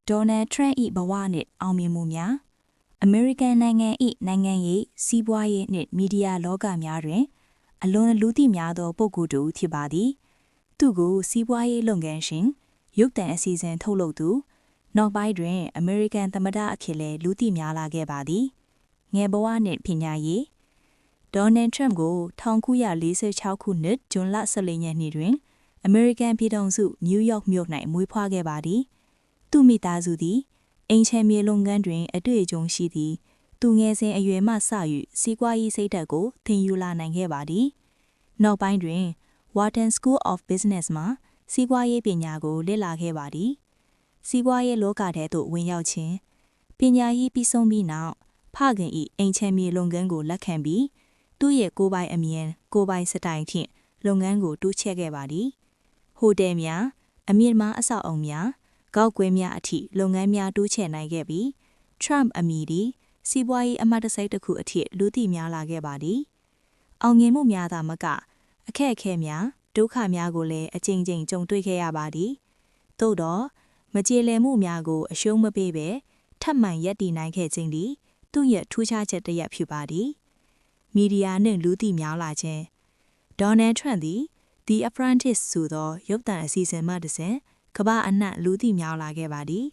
Donald Trump ၏ဘဝနှင့်အောင်မြင်မှုများ American နိုင်ငံ၏နိုင်ငံရေးစီးပွားရေးနှင့်မီဒီယာလောကများတွင်အလွန်လူသိများသောပုဂ္ဂိုလ်တူဖြစ်ပါသည်သူကိုစီးပွားရေးလုပ်ငန်းရှင်ရုပ်သံအစီအစဉ်ထုတ်လုပ်သူနောက်ပိုင်းတွင် American သမ္မတအဖြစ်လည်းလူသိများလာခဲ့ပါသည်ငယ်ဘဝနှင့်ပညာရေး Donald Trump ကို1946ခုနှစ်ဇွန်လ14ရက်နေ့တွင် American ပြည်ထောင်စု New York မြို့၌မွေးဖွားခဲ့ပါသည်သူမိသားစုသည်အိမ်ချမ်းမြေလုပ်ငန်းတွင်အတွေ့အကြုံရှိသည်သူငယ်စဉ်အရွယ်မှစ၍စီးပွားရေးစိတ်ဓာတ်ကိုသင်ယူလာနိုင်ခဲ့ပါသည်နောက်ပိုင်းတွင် Wharton School of Business မှာစီးပွားရေးပညာကိုလေ့လာခဲ့ပါသည်စီးပွားရေးလောကထဲသို့ဝင်ရောက်ခြင်းပညာရေးပြီးဆုံးပြီးနောက်ဖခင်၏အိမ်ချမ်းမြေလုပ်ငန်းကိုလက်ခံပြီးသူ့ရဲ့ကိုယ်ပိုင်အမြင်ကိုယ်ပိုင်စတိုင်ဖြင့်လုပ်ငန်းကိုတိုးချဲ့ခဲ့ပါသည်ဟိုတယ်များအမြင့်မားအဆောက်အုံများကောက်ကွင်းများအထိလုပ်ငန်းများတိုးချဲ့နိုင်ခဲ့ပြီး Trump အမည်သည်စီးပွားရေးအမတ်တစိုက်တစ်ခုအထိလူသိများလာခဲ့ပါသည်အောင်မြင်မှုများသာမကအခက်အခဲများဒုက္ခများကိုလည်းအကြိမ်ကြိမ်ကြုံတွေ့ခဲ့ရပါသည်သို့တော့မကြေလည်မှုများကိုအရှုံးမပေးဘဲထပ်မံရပ်တည်နိုင်ခဲ့ခြင်းသည်သူ့ရဲ့ထူးခြားချက်တစ်ရပ်ဖြစ်ပါသည်မီဒီယာနှင့်လူသိများလာခြင်း Donald Trump သည် The Apprentice ဆိုသောရုပ်သံအစီအစဉ်မှတစ်ဆင့်ကမ္ဘာအနှံ့လူသိများလာခဲ့ပါသည်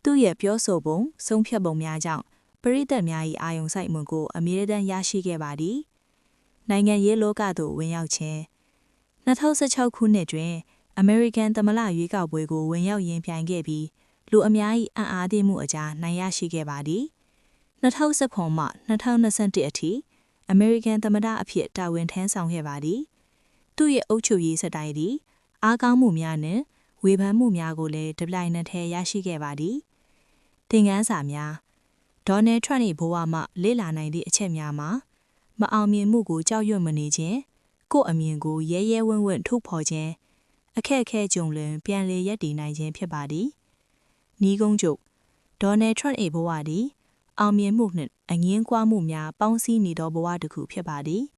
သူ့ရဲ့ပြောဆိုပုံဆုံးဖြတ်ပုံများကြောင့်ပရိသတ်များ၏အာရုံစိုက်မှုကိုအမြဲတမ်းရရှိခဲ့ပါသည်နိုင်ငံရေးလောကသို့ဝင်ရောက်ခြင်း2016ခုနှစ်တွင် American သမ္မတရွေးကောက်ပွဲကိုဝင်ရောက်ရင်ပြိုင်ခဲ့ပြီးလူအများ၏အံ့အားသင့်မှုအကြားနိုင်ရရှိခဲ့ပါသည်2019မှ2021အထိ American သမ္မတအဖြစ်တာဝန်ထမ်းဆောင်ခဲ့ပါသည်သူ့ရဲ့အုပ်ချုပ်ရေးစတိုင်သည်အားကောင်းမှုများနှင့်ဝေဖန်မှုများကိုလည်းတပြိုင်နက်တည်းရရှိခဲ့ပါသည်သင်ခန်းစာများ Donald Trump ၏ဘဝမှလေ့လာနိုင်သည့်အချက်များမှာမအောင်မြင်မှုကိုကြောက်ရွံ့မနေခြင်းကိုယ့်အမြင်ကိုရဲရဲဝံ့ဝံ့ထုတ်ဖော်ခြင်းအခက်အခဲကြုံလင်ပြန်လည်ရပ်တည်နိုင်ခြင်းဖြစ်ပါသည်နီးကုန်းချုပ် Donald Trump ၏ဘဝသည်အောင်မြင်မှုနှင့်အငင်းကွာမှုများပေါင်းစည်းနေသောဘဝတစ်ခုဖြစ်ပါသည်